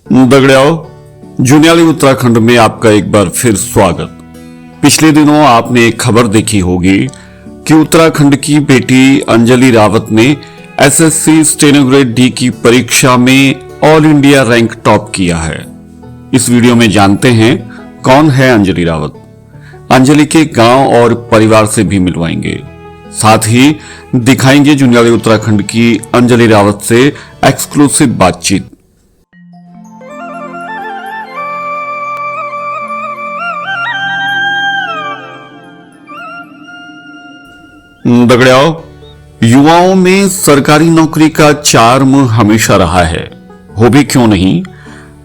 दगड़ियाओ, जुनियाली उत्तराखंड में आपका एक बार फिर स्वागत। पिछले दिनों आपने एक खबर देखी होगी कि उत्तराखंड की बेटी अंजलि रावत ने एसएससी स्टेनो ग्रेड डी की परीक्षा में ऑल इंडिया रैंक टॉप किया है। इस वीडियो में जानते हैं कौन है अंजलि रावत। अंजलि के गांव और परिवार से भी मिलवाएंगे, साथ ही दिखाएंगे जुनियाली उत्तराखंड की अंजलि रावत से एक्सक्लूसिव बातचीत। दगड़ियाओ, युवाओं में सरकारी नौकरी का चार्म हमेशा रहा है, हो भी क्यों नहीं।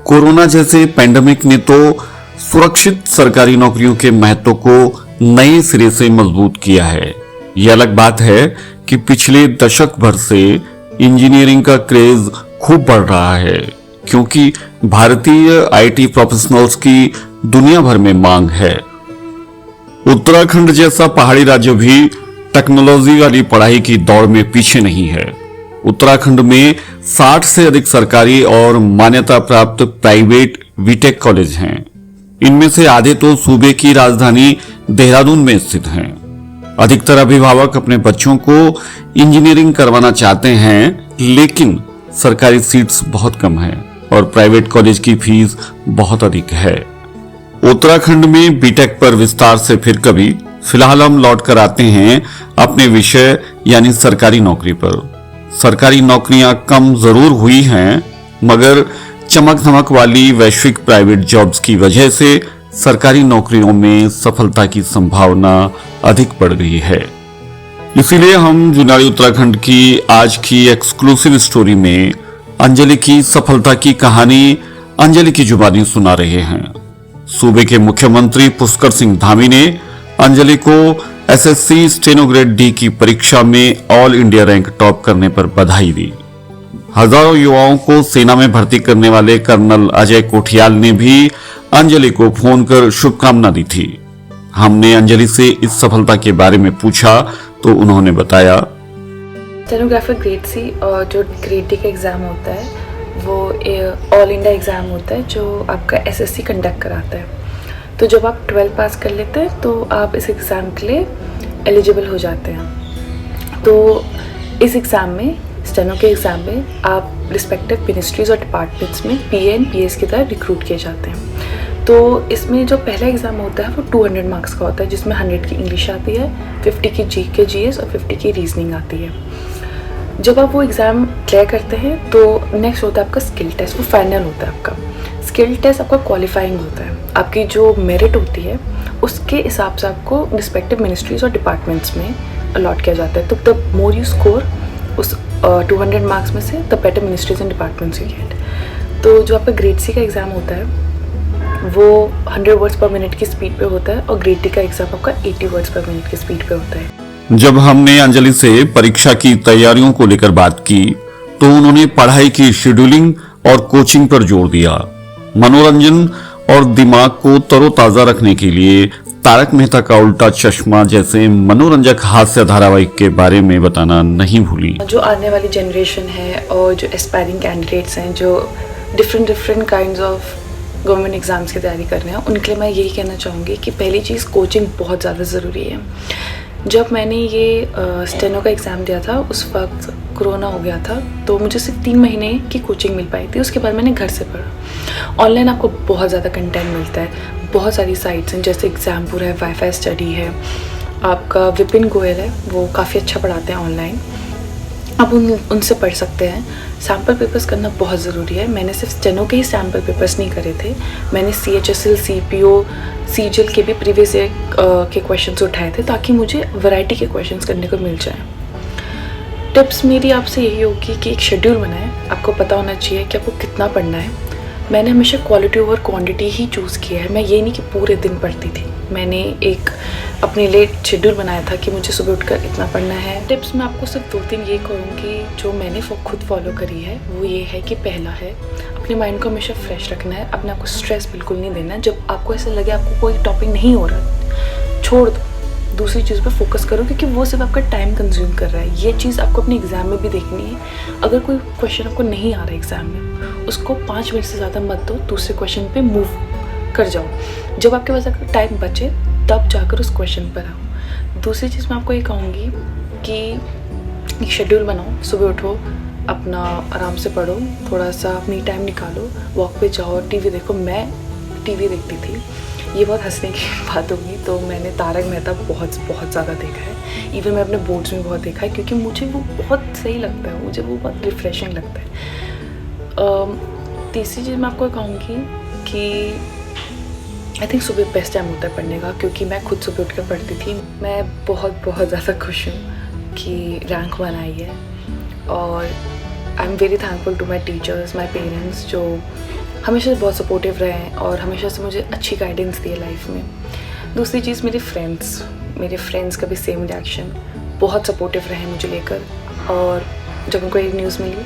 कोरोना जैसे पैंडेमिक ने तो सुरक्षित सरकारी नौकरियों के महत्व को नए सिरे से मजबूत किया है। यह अलग बात है कि पिछले दशक भर से इंजीनियरिंग का क्रेज खूब बढ़ रहा है, क्योंकि भारतीय आईटी प्रोफेशनल्स की दुनिया भर में मांग है। उत्तराखंड जैसा पहाड़ी राज्य भी टेक्नोलॉजी वाली पढ़ाई की दौड़ में पीछे नहीं है। उत्तराखंड में 60 से अधिक सरकारी और मान्यता प्राप्त प्राइवेट बीटेक कॉलेज हैं। इनमें से आधे तो सूबे की राजधानी देहरादून में स्थित हैं। अधिकतर अभिभावक अपने बच्चों को इंजीनियरिंग करवाना चाहते हैं, लेकिन सरकारी सीट्स बहुत कम हैं और प्राइवेट कॉलेज की फीस बहुत अधिक है। उत्तराखंड में बीटेक पर विस्तार से फिर कभी। फिलहाल हम लौट कर आते हैं अपने विषय यानी सरकारी नौकरी पर। सरकारी नौकरियां कम जरूर हुई हैं, मगर चमक धमक वाली वैश्विक प्राइवेट जॉब्स की वजह से सरकारी नौकरियों में सफलता की संभावना अधिक बढ़ गई है। इसीलिए हम जुनियाली उत्तराखंड की आज की एक्सक्लूसिव स्टोरी में अंजलि की सफलता की कहानी अंजलि की जुबानी सुना रहे हैं। सूबे के मुख्यमंत्री पुष्कर सिंह धामी ने अंजलि को एसएससी स्टेनो ग्रेड डी की परीक्षा में ऑल इंडिया रैंक टॉप करने पर बधाई दी। हजारों युवाओं को सेना में भर्ती करने वाले कर्नल अजय कोठियाल ने भी अंजलि को फोन कर शुभकामना दी थी। हमने अंजलि से इस सफलता के बारे में पूछा तो उन्होंने बताया, स्टेनोग्राफर ग्रेड सी और जो ग्रेड डी का एग्ज़ाम होता है वो ऑल इंडिया एग्ज़ाम होता है जो आपका एसएससी कंडक्ट कराता है। तो जब आप 12 पास कर लेते हैं तो आप इस एग्ज़ाम के लिए एलिजिबल हो जाते हैं। तो इस एग्ज़ाम में, स्टेनो के एग्ज़ाम में, आप रिस्पेक्टिव मिनिस्ट्रीज और डिपार्टमेंट्स में पीए एंड पीएस की तरह रिक्रूट किए जाते हैं। तो इसमें जो पहला एग्ज़ाम होता है वो 200 मार्क्स का होता है, जिसमें 100 की इंग्लिश आती है, 50 की जीके जीएस और 50 की रीजनिंग आती है। जब आप वो एग्ज़ाम क्लियर करते हैं तो नेक्स्ट होता है आपका स्किल टेस्ट। वो फाइनल होता है आपका स्किल टेस्ट। आपका क्वालिफाइंग होता है, आपकी जो मेरिट होती है उसके हिसाब से आपको रिस्पेक्टिव मिनिस्ट्रीज और डिपार्टमेंट्स में अलॉट किया जाता है। तो द मोर यू स्कोर उस 200 मार्क्स में से, the better ministries and departments you get. तो जो आपका ग्रेड सी का एग्ज़ाम होता है वो 100 वर्ड्स पर मिनट की स्पीड पे होता है और ग्रेड डी का एग्ज़ाम आपका 80 वर्ड्स पर मिनट की स्पीड पे होता है। जब हमने अंजलि से परीक्षा की तैयारियों को लेकर बात की तो उन्होंने पढ़ाई की शेड्यूलिंग और कोचिंग पर जोर दिया। मनोरंजन और दिमाग को तरोताजा रखने के लिए तारक मेहता का उल्टा चश्मा जैसे मनोरंजक हास्य धारावाहिक के बारे में बताना नहीं भूली। जो आने वाली जनरेशन है और जो एस्पायरिंग कैंडिडेट्स हैं जो different kinds of government exams की तैयारी कर रहे हैं, उनके लिए मैं यही कहना चाहूँगी कि पहली चीज़ कोचिंग बहुत ज़्यादा ज़रूरी है। जब मैंने ये स्टेनो का एग्ज़ाम दिया था उस वक्त कोरोना हो गया था, तो मुझे सिर्फ 3 महीने की कोचिंग मिल पाई थी। उसके बाद मैंने घर से पढ़ा। ऑनलाइन आपको बहुत ज़्यादा कंटेंट मिलता है, बहुत सारी साइट्स हैं, जैसे एग्जाम्पुर है, वाईफाई स्टडी है, आपका विपिन गोयल है, वो काफ़ी अच्छा पढ़ाते हैं ऑनलाइन, आप उनसे पढ़ सकते हैं। सैम्पल पेपर्स करना बहुत ज़रूरी है। मैंने सिर्फ स्टेनो के ही सैम्पल पेपर्स नहीं करे थे, मैंने CHSL, CPO, CGL के भी प्रीवियस ईयर के क्वेश्चंस उठाए थे, ताकि मुझे वैरायटी के क्वेश्चंस करने को मिल जाए। टिप्स मेरी आपसे यही होगी कि एक शेड्यूल बनाएं। आपको पता होना चाहिए कि आपको कितना पढ़ना है। मैंने हमेशा क्वालिटी ओवर क्वांटिटी ही चूज़ किया है। मैं ये नहीं कि पूरे दिन पढ़ती थी, मैंने एक अपने लिए शेड्यूल बनाया था कि मुझे सुबह उठकर इतना पढ़ना है। टिप्स मैं आपको सिर्फ 2-3 ये कहूँगी जो मैंने खुद फॉलो करी है। वो ये है कि पहला है, अपने माइंड को हमेशा फ्रेश रखना है, अपने आपको स्ट्रेस बिल्कुल नहीं देना है। जब आपको ऐसा लगे आपको कोई टॉपिक नहीं हो रहा, छोड़ दो, दूसरी चीज़ पे फोकस करो, क्योंकि वो सिर्फ आपका टाइम कंज्यूम कर रहा है। ये चीज़ आपको अपने एग्ज़ाम में भी देखनी है। अगर कोई क्वेश्चन आपको नहीं आ रहा है एग्ज़ाम में, उसको 5 मिनट से ज़्यादा मत दो, दूसरे क्वेश्चन पे मूव कर जाओ। जब आपके पास अगर टाइम बचे तब जाकर उस क्वेश्चन पर आओ। दूसरी चीज़ मैं आपको ये कहूँगी कि एक शेड्यूल बनाओ, सुबह उठो, अपना आराम से पढ़ो, थोड़ा सा अपनी टाइम निकालो, वॉक पे जाओ, टीवी देखो। मैं टीवी देखती थी, ये बहुत हंसने की बात होगी, तो मैंने तारक मेहता बहुत ज़्यादा देखा है। इवन मैं अपने बोर्ड्स में बहुत देखा है, क्योंकि मुझे वो बहुत सही लगता है, मुझे वो बहुत रिफ्रेशिंग लगता है। तीसरी चीज़ मैं आपको कहूँगी कि आई थिंक सुबह बेस्ट टाइम होता है पढ़ने का, क्योंकि मैं खुद सुबह उठ कर पढ़ती थी। मैं बहुत ज़्यादा खुश हूँ कि रैंक 1 आई है, और I am very thankful to my teachers, my parents, जो हमेशा से बहुत सपोर्टिव रहे हैं और हमेशा से मुझे अच्छी गाइडेंस दी है लाइफ में। दूसरी चीज़, मेरे फ्रेंड्स का भी सेम रिएक्शन, बहुत सपोर्टिव रहे मुझे लेकर, और जब उनको एक न्यूज़ मिली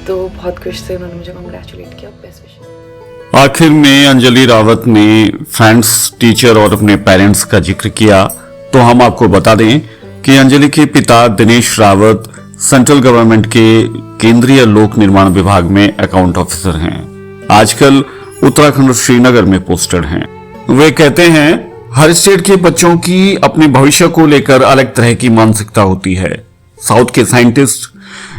तो बहुत खुश थे, उन्होंने मुझे कॉन्ग्रेचुलेट किया, बेस्ट विशेस। आखिर में अंजलि रावत ने फ्रेंड्स, टीचर और अपने पेरेंट्स का जिक्र किया, तो हम आपको बता दें कि अंजलि के पिता दिनेश रावत सेंट्रल गवर्नमेंट के केंद्रीय लोक निर्माण विभाग में अकाउंट ऑफिसर हैं। आजकल उत्तराखंड श्रीनगर में पोस्टेड हैं। वे कहते हैं, हर स्टेट के बच्चों की अपने भविष्य को लेकर अलग तरह की मानसिकता होती है। साउथ के साइंटिस्ट,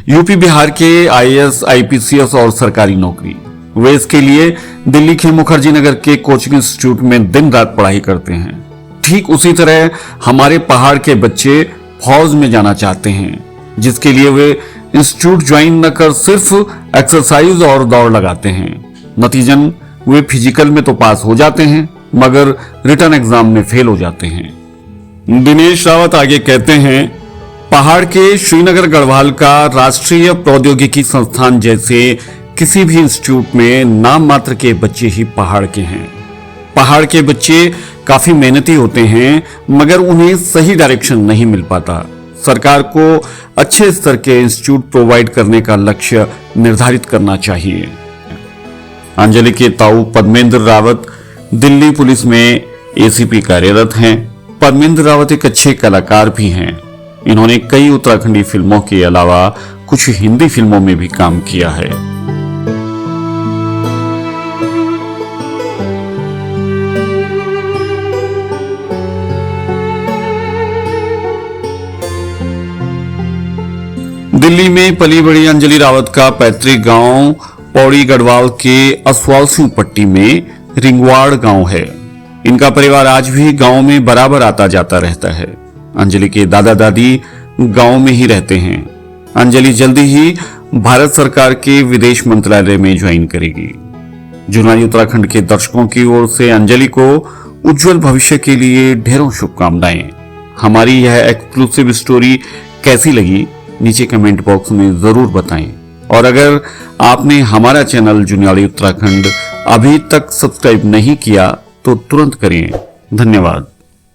यूपी बिहार के आईएएस, आईपीसीएस और सरकारी नौकरी, वे इसके लिए दिल्ली के मुखर्जी नगर के कोचिंग इंस्टीट्यूट में दिन रात पढ़ाई करते हैं। ठीक उसी तरह हमारे पहाड़ के बच्चे फौज में जाना चाहते हैं, जिसके लिए वे इंस्टीट्यूट ज्वाइन न कर सिर्फ एक्सरसाइज और दौड़ लगाते हैं। नतीजन वे फिजिकल में तो पास हो जाते हैं, मगर रिटर्न एग्जाम में फेल हो जाते हैं। दिनेश रावत आगे कहते हैं, पहाड़ के श्रीनगर गढ़वाल का राष्ट्रीय प्रौद्योगिकी संस्थान जैसे किसी भी इंस्टीट्यूट में नाम मात्र के बच्चे ही पहाड़ के हैं। पहाड़ के बच्चे काफी मेहनती होते हैं, मगर उन्हें सही डायरेक्शन नहीं मिल पाता। सरकार को अच्छे स्तर के इंस्टीट्यूट प्रोवाइड करने का लक्ष्य निर्धारित करना चाहिए। अंजलि के ताऊ पद्मेंद्र रावत दिल्ली पुलिस में एसीपी कार्यरत हैं। पद्मेंद्र रावत एक अच्छे कलाकार भी हैं। इन्होंने कई उत्तराखंडी फिल्मों के अलावा कुछ हिंदी फिल्मों में भी काम किया है। दिल्ली में पली बड़ी अंजलि रावत का पैतृक गांव पौड़ी गढ़वाल के असवाल पट्टी में रिंगवाड़ गांव है। इनका परिवार आज भी गांव में बराबर आता जाता रहता है। अंजलि के दादा दादी गांव में ही रहते हैं। अंजलि जल्दी ही भारत सरकार के विदेश मंत्रालय में ज्वाइन करेगी। जुनाई उत्तराखंड के दर्शकों की ओर से अंजलि को उज्जवल भविष्य के लिए ढेरों शुभकामनाएं। हमारी यह एक्सक्लूसिव स्टोरी कैसी लगी नीचे कमेंट बॉक्स में जरूर बताएं, और अगर आपने हमारा चैनल जुनियाड़ी उत्तराखंड अभी तक सब्सक्राइब नहीं किया तो तुरंत करें। धन्यवाद।